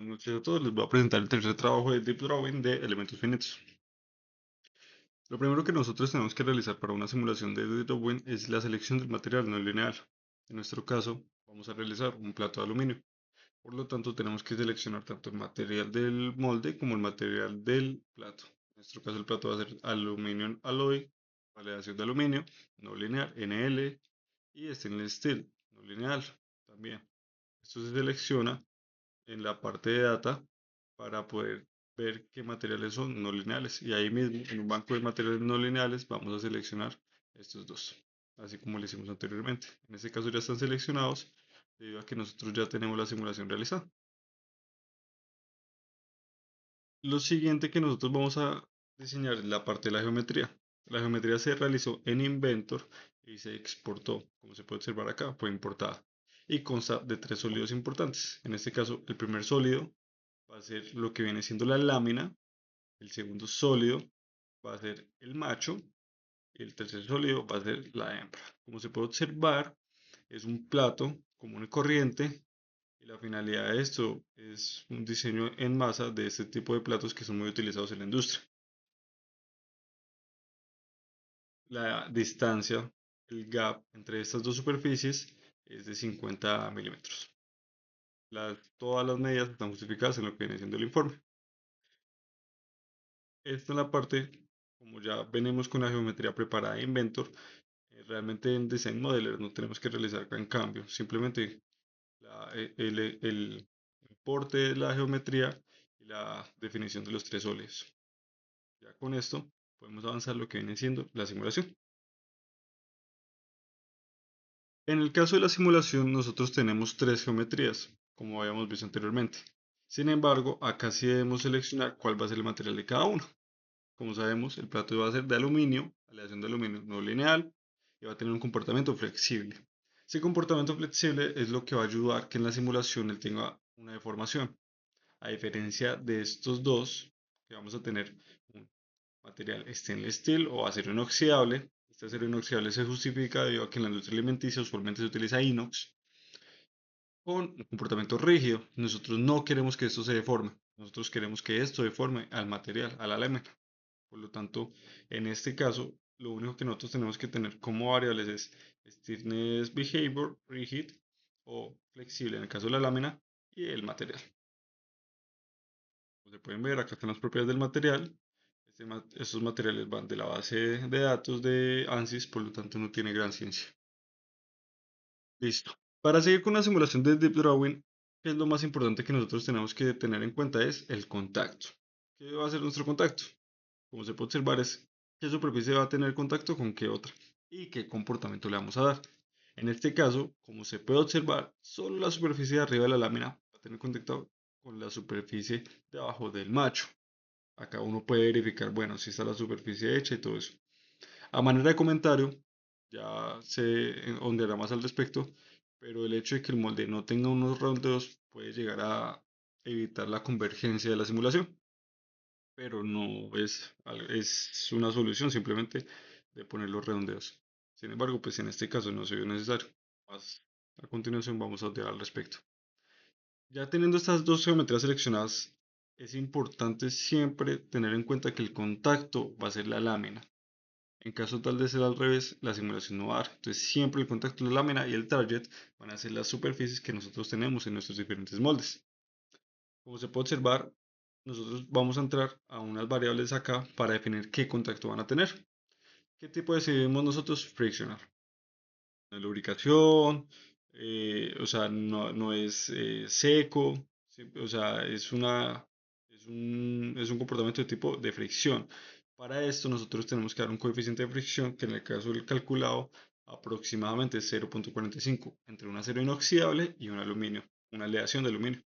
Buenas noches a todos, les voy a presentar el tercer trabajo de Deep Drawing de elementos finitos. Lo primero que nosotros tenemos que realizar para una simulación de Deep Drawing es la selección del material no lineal. En nuestro caso, vamos a realizar un plato de aluminio. Por lo tanto, tenemos que seleccionar tanto el material del molde como el material del plato. En nuestro caso, el plato va a ser aluminio alloy, aleación de aluminio, no lineal, NL, y stainless steel, no lineal también. Esto se selecciona en la parte de data para poder ver qué materiales son no lineales. Y ahí mismo, en un banco de materiales no lineales, vamos a seleccionar estos dos, así como lo hicimos anteriormente. En este caso ya están seleccionados debido a que nosotros ya tenemos la simulación realizada. Lo siguiente que nosotros vamos a diseñar es la parte de la geometría. La geometría se realizó en Inventor y se exportó, como se puede observar acá, fue importada. Y consta de tres sólidos importantes. En este caso, el primer sólido va a ser lo que viene siendo la lámina, el segundo sólido va a ser el macho y el tercer sólido va a ser la hembra. Como se puede observar, es un plato común y corriente y la finalidad de esto es un diseño en masa de este tipo de platos que son muy utilizados en la industria. La distancia, el gap entre estas dos superficies es de 50 milímetros. Todas las medidas están justificadas en lo que viene siendo el informe. Esta es la parte, como ya venimos con la geometría preparada de Inventor, realmente en Design Modeler no tenemos que realizar gran cambio, simplemente el importe de la geometría y la definición de los tres óleos. Ya con esto podemos avanzar lo que viene siendo la simulación. En el caso de la simulación nosotros tenemos tres geometrías, como habíamos visto anteriormente. Sin embargo, acá sí debemos seleccionar cuál va a ser el material de cada uno. Como sabemos, el plato va a ser de aluminio, aleación de aluminio no lineal, y va a tener un comportamiento flexible. Ese comportamiento flexible es lo que va a ayudar que en la simulación él tenga una deformación. A diferencia de estos dos, que vamos a tener un material stainless steel o acero inoxidable. Este acero inoxidable se justifica debido a que en la industria alimenticia usualmente se utiliza inox con un comportamiento rígido. Nosotros no queremos que esto se deforme. Nosotros queremos que esto deforme al material, a la lámina. Por lo tanto, en este caso, lo único que nosotros tenemos que tener como variables es stiffness behavior, rigid o flexible en el caso de la lámina y el material. Como se pueden ver, acá están las propiedades del material. Estos materiales van de la base de datos de ANSYS, por lo tanto no tiene gran ciencia. Listo. Para seguir con la simulación de Deep Drawing, ¿qué es lo más importante que nosotros tenemos que tener en cuenta? Es el contacto. ¿Qué va a ser nuestro contacto? Como se puede observar es qué superficie va a tener contacto con qué otra y qué comportamiento le vamos a dar. En este caso, como se puede observar, solo la superficie de arriba de la lámina va a tener contacto con la superficie de abajo del macho. Acá uno puede verificar, bueno, si está la superficie hecha y todo eso. A manera de comentario, ya se ondeará más al respecto, pero el hecho de que el molde no tenga unos redondeos puede llegar a evitar la convergencia de la simulación, pero no es una solución simplemente de poner los redondeos. Sin embargo, pues en este caso no se vio necesario. Más a continuación vamos a ondear al respecto. Ya teniendo estas dos geometrías seleccionadas, es importante siempre tener en cuenta que el contacto va a ser la lámina. En caso tal de ser al revés, la simulación no va a dar. Entonces siempre el contacto de la lámina y el target van a ser las superficies que nosotros tenemos en nuestros diferentes moldes. Como se puede observar, nosotros vamos a entrar a unas variables acá para definir qué contacto van a tener. ¿Qué tipo decidimos nosotros? Frictional. La lubricación, o sea, no es seco, o sea, es un comportamiento de tipo de fricción. Para esto nosotros tenemos que dar un coeficiente de fricción que en el caso del calculado aproximadamente es 0.45 entre un acero inoxidable y un aluminio, una aleación de aluminio,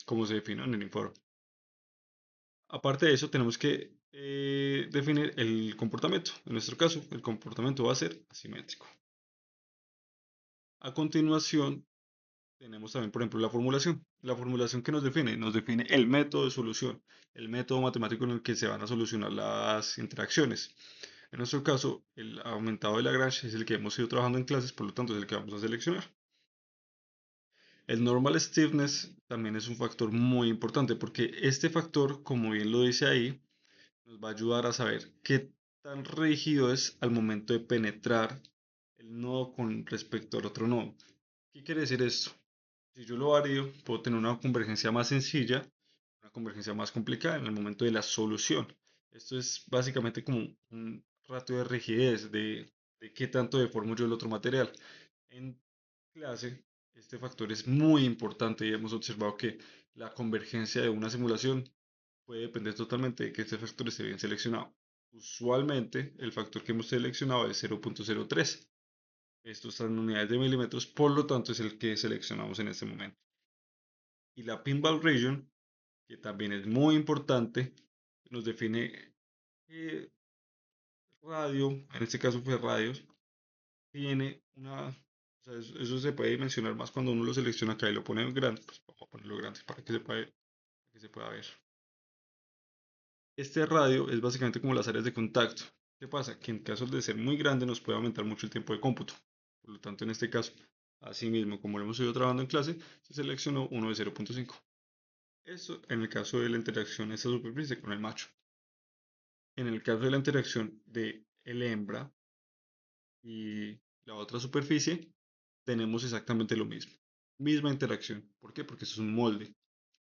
como se define en el informe. Aparte de eso, tenemos que definir el comportamiento. En nuestro caso, el comportamiento va a ser asimétrico. A continuación, tenemos también, por ejemplo, la formulación. La formulación que nos define el método de solución, el método matemático en el que se van a solucionar las interacciones. En nuestro caso, el aumentado de Lagrange es el que hemos ido trabajando en clases, por lo tanto es el que vamos a seleccionar. El normal stiffness también es un factor muy importante porque este factor, como bien lo dice ahí, nos va a ayudar a saber qué tan rígido es al momento de penetrar el nodo con respecto al otro nodo. ¿Qué quiere decir esto? Si yo lo varío, puedo tener una convergencia más sencilla, una convergencia más complicada en el momento de la solución. Esto es básicamente como un ratio de rigidez de qué tanto deformo yo el otro material. En clase, este factor es muy importante y hemos observado que la convergencia de una simulación puede depender totalmente de que este factor esté bien seleccionado. Usualmente, el factor que hemos seleccionado es 0.03. Esto está en unidades de milímetros, por lo tanto es el que seleccionamos en este momento. Y la pinball region, que también es muy importante, nos define qué radio, en este caso fue radios, tiene una... O sea, eso se puede dimensionar más cuando uno lo selecciona acá y lo pone en grande. Pues vamos a ponerlo grande para que se pueda ver. Este radio es básicamente como las áreas de contacto. ¿Qué pasa? Que en caso de ser muy grande nos puede aumentar mucho el tiempo de cómputo. Por lo tanto, en este caso, así mismo como lo hemos ido trabajando en clase, se seleccionó uno de 0.5. Eso en el caso de la interacción de esta superficie con el macho. En el caso de la interacción de el hembra y la otra superficie, tenemos exactamente lo mismo. Misma interacción. ¿Por qué? Porque eso es un molde.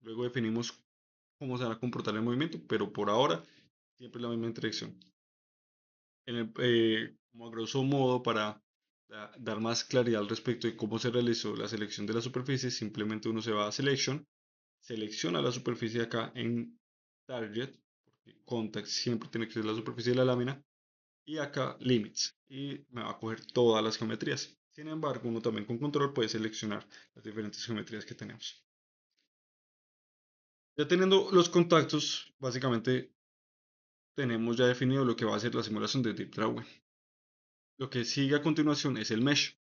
Luego definimos cómo se va a comportar el movimiento, pero por ahora siempre la misma interacción. Como a grosso modo, para dar más claridad al respecto de cómo se realizó la selección de la superficie, simplemente uno se va a Selection, selecciona la superficie acá en Target, porque Contact siempre tiene que ser la superficie de la lámina, y acá Limits, y me va a coger todas las geometrías. Sin embargo, uno también con control puede seleccionar las diferentes geometrías que tenemos. Ya teniendo los contactos, básicamente tenemos ya definido lo que va a ser la simulación de Deep Drawing. Lo que sigue a continuación es el mesh.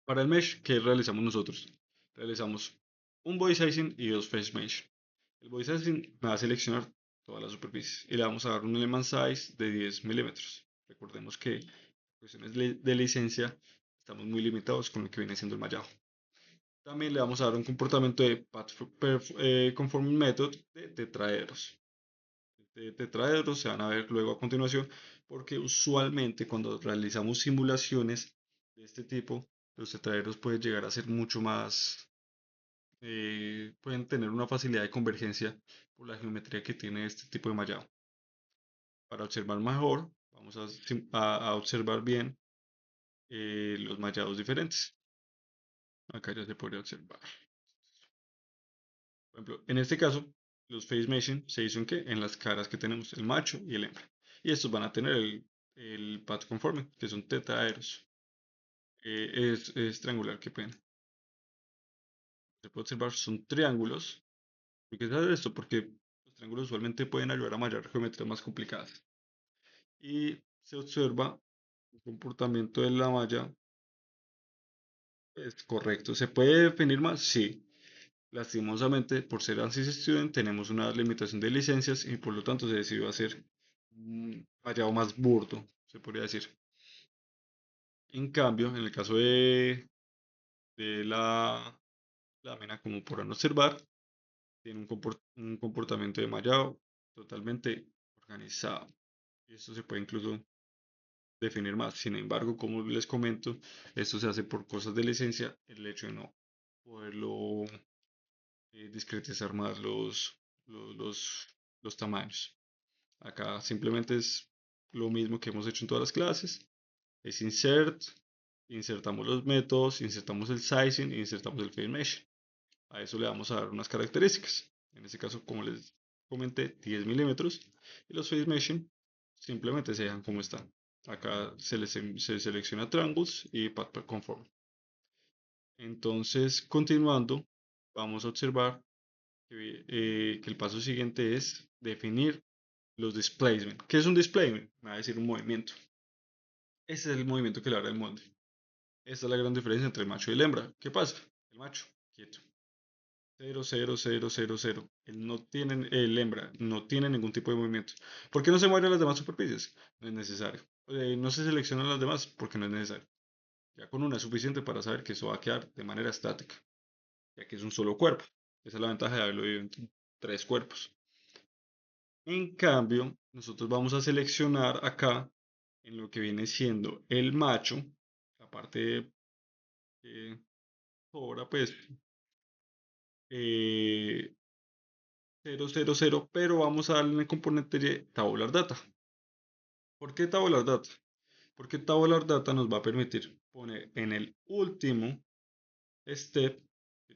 Para el mesh, ¿qué realizamos nosotros? Realizamos un body sizing y dos face mesh. El body sizing me va a seleccionar toda la superficie y le vamos a dar un element size de 10 milímetros. Recordemos que en cuestiones de licencia estamos muy limitados con lo que viene siendo el mallado. También le vamos a dar un comportamiento de Path Conforming Method de tetraedros. De tetraedros se van a ver luego a continuación, porque usualmente cuando realizamos simulaciones de este tipo, los tetraedros pueden llegar a ser mucho más, pueden tener una facilidad de convergencia por la geometría que tiene este tipo de mallado. Para observar mejor, vamos a observar bien los mallados diferentes. Acá ya se puede observar. Por ejemplo, en este caso, los face meshing se hizo en qué? En las caras que tenemos, el macho y el hembra. Y estos van a tener el path conforming, que son tetraedros. Es triangular, qué pena. Se puede observar, son triángulos. ¿Por qué se esto? Porque los triángulos usualmente pueden ayudar a mallar geometrías más complicadas. Y se observa el comportamiento de la malla. Es correcto. ¿Se puede definir más? Sí. Lastimosamente, por ser ANSYS Student, tenemos una limitación de licencias y por lo tanto se decidió hacer un mallado más burdo, se podría decir. En cambio, en el caso de la lámina, como podrán observar, tiene un comportamiento de mallado totalmente organizado. Y esto se puede incluso definir más. Sin embargo, como les comento, esto se hace por cosas de licencia, el hecho de no poderlo discretizar más los, los, los tamaños. Acá simplemente es lo mismo que hemos hecho en todas las clases. Es insert, insertamos los métodos, insertamos el sizing e insertamos el field mesh. A eso le vamos a dar unas características. En este caso, como les comenté, 10 milímetros. Y los face meshing simplemente se dejan como están. Acá se selecciona triangles y path conform. Entonces, continuando, vamos a observar que el paso siguiente es definir los displacement. ¿Qué es un displacement? Me va a decir un movimiento. Ese es el movimiento que le hará el molde. Esta es la gran diferencia entre el macho y el hembra. ¿Qué pasa? El macho, quieto. 0, 0, 0, 0, 0. El hembra no tiene ningún tipo de movimiento. ¿Por qué no se mueven las demás superficies? No es necesario. No se seleccionan las demás porque no es necesario. Ya con una es suficiente para saber que eso va a quedar de manera estática. ya que es un solo cuerpo. Esa es la ventaja de haberlo dividido en tres cuerpos. En cambio, nosotros vamos a seleccionar acá en lo que viene siendo el macho, la parte que sobra, pues 000, pero vamos a darle en el componente de tabular data. ¿Por qué tabular data? Porque tabular data nos va a permitir poner en el último step,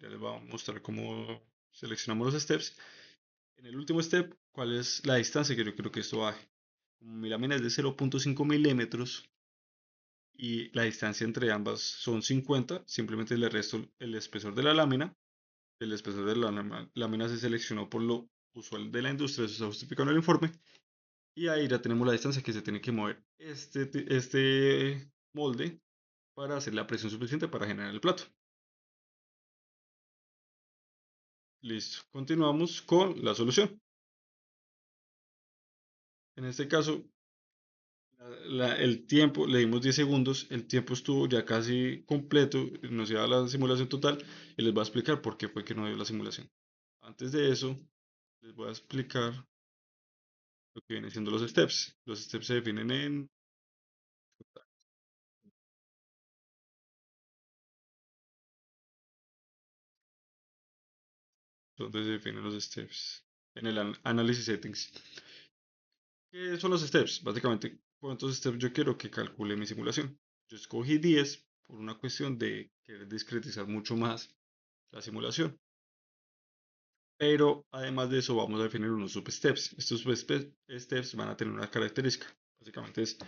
ya les voy a mostrar cómo seleccionamos los steps, en el último step, cuál es la distancia que yo creo que esto baje. Como mi lámina es de 0.5 milímetros y la distancia entre ambas son 50, simplemente le resto el espesor de la lámina. El espesor de la lámina se seleccionó por lo usual de la industria, eso está justificado en el informe. Y ahí ya tenemos la distancia que se tiene que mover este molde para hacer la presión suficiente para generar el plato. Listo. Continuamos con la solución. En este caso, el tiempo, le dimos 10 segundos, el tiempo estuvo ya casi completo, nos iba a la simulación total y les voy a explicar por qué fue que no dio la simulación. Antes de eso, les voy a explicar lo que vienen siendo los steps. Los steps se definen en donde se definen los steps. En el análisis settings. ¿Qué son los steps? Básicamente, cuántos steps yo quiero que calcule mi simulación. Yo escogí 10 por una cuestión de querer discretizar mucho más la simulación. Pero además de eso vamos a definir unos substeps. Estos substeps van a tener una característica. Básicamente es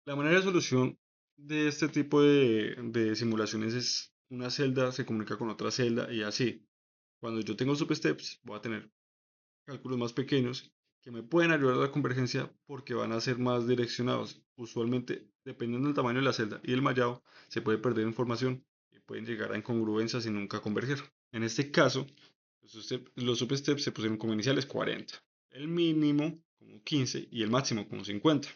la manera de solución de este tipo de simulaciones es una celda se comunica con otra celda y así. Cuando yo tengo substeps voy a tener cálculos más pequeños que me pueden ayudar a la convergencia porque van a ser más direccionados. Usualmente, dependiendo del tamaño de la celda y el mallado, se puede perder información y pueden llegar a incongruencias y nunca converger. En este caso, los substeps se pusieron como iniciales 40, el mínimo como 15 y el máximo como 50.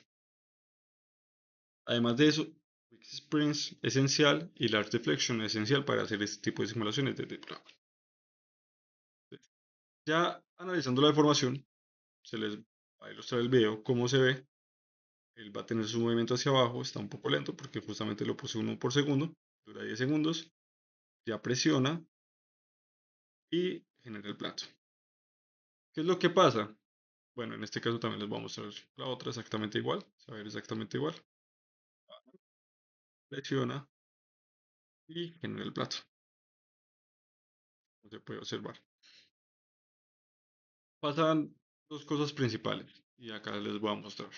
Además de eso, Quick Sprints esencial y Large Deflection esencial para hacer este tipo de simulaciones de teclado. Ya analizando la deformación, se les va a ilustrar el video cómo se ve. Él va a tener su movimiento hacia abajo, está un poco lento porque justamente lo puse 1 por segundo, dura 10 segundos, ya presiona y genera el plato. ¿Qué es lo que pasa? Bueno, en este caso también les voy a mostrar la otra exactamente igual, saber exactamente igual. Presiona y genera el plato, como se puede observar. Pasan dos cosas principales y acá les voy a mostrar.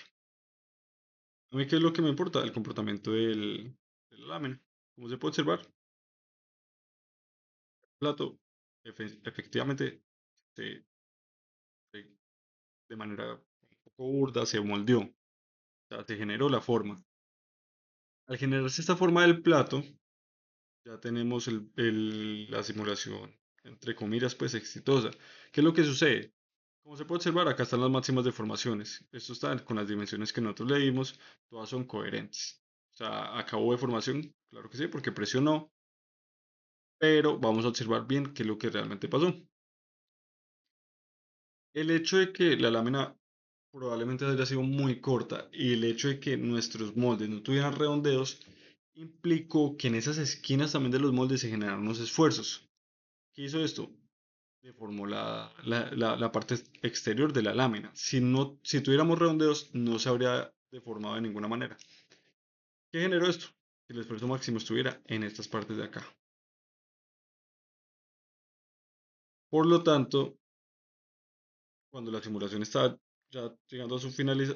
A mí qué es lo que me importa, el comportamiento de la lámina. Como se puede observar, el plato efectivamente se, de manera un poco burda se moldeó, o sea, se generó la forma. Al generarse esta forma del plato, ya tenemos la simulación, entre comillas, pues exitosa. ¿Qué es lo que sucede? Como se puede observar, acá están las máximas deformaciones. Esto está con las dimensiones que nosotros le dimos, todas son coherentes. O sea, acá hubo deformación, claro que sí, porque presionó, pero vamos a observar bien qué es lo que realmente pasó. El hecho de que la lámina probablemente haya sido muy corta y el hecho de que nuestros moldes no tuvieran redondeos implicó que en esas esquinas también de los moldes se generaron unos esfuerzos. ¿Qué hizo esto? Deformó la parte exterior de la lámina. Si tuviéramos redondeos, no se habría deformado de ninguna manera. ¿Qué generó esto? Que el esfuerzo máximo estuviera en estas partes de acá. Por lo tanto, cuando la simulación está ya llegando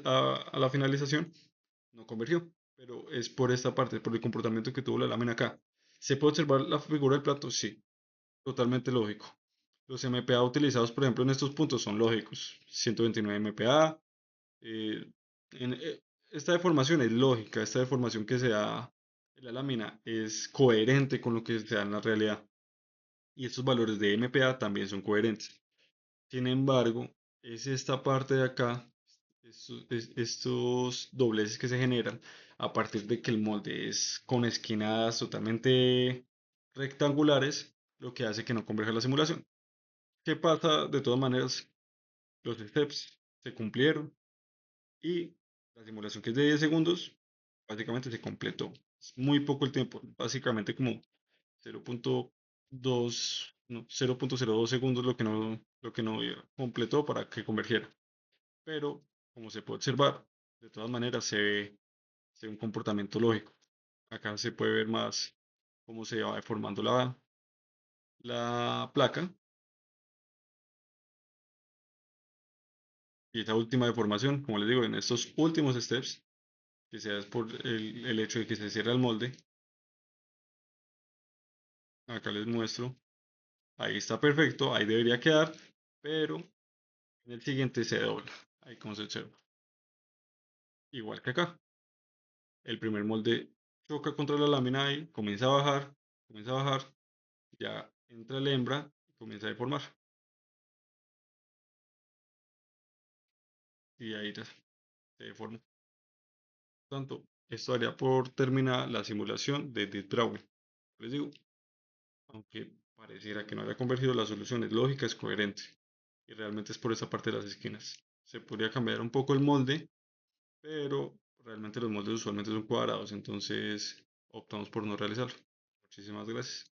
a la finalización, no convergió. Pero es por esta parte, por el comportamiento que tuvo la lámina acá. ¿Se puede observar la figura del plato? Sí, totalmente lógico. Los MPa utilizados, por ejemplo, en estos puntos son lógicos. 129 MPa. eh, esta deformación es lógica. Esta deformación que se da en la lámina es coherente con lo que se da en la realidad. Y estos valores de MPa también son coherentes. Sin embargo, es esta parte de acá, estos dobleces que se generan a partir de que el molde es con esquinas totalmente rectangulares, lo que hace que no converja la simulación. ¿Qué pasa? De todas maneras, los steps se cumplieron y la simulación que es de 10 segundos, básicamente se completó. Es muy poco el tiempo, básicamente como 0.2, no, 0.02 segundos lo que no completó para que convergiera. Pero, como se puede observar, de todas maneras se ve un comportamiento lógico. Acá se puede ver más cómo se va deformando la placa y esa última deformación, como les digo, en estos últimos steps, que sea es por el hecho de que se cierra el molde. Acá les muestro, ahí está perfecto, ahí debería quedar, pero en el siguiente se dobla, ahí como se observa. Igual que acá, el primer molde choca contra la lámina y comienza a bajar, ya entra la hembra y comienza a deformar. Y ahí ya se deforma. Por tanto, esto haría por terminar la simulación de Deep Drawing. Les digo, aunque pareciera que no haya convergido, la solución es lógica, es coherente. Y realmente es por esa parte de las esquinas. Se podría cambiar un poco el molde, pero realmente los moldes usualmente son cuadrados, entonces optamos por no realizarlo. Muchísimas gracias.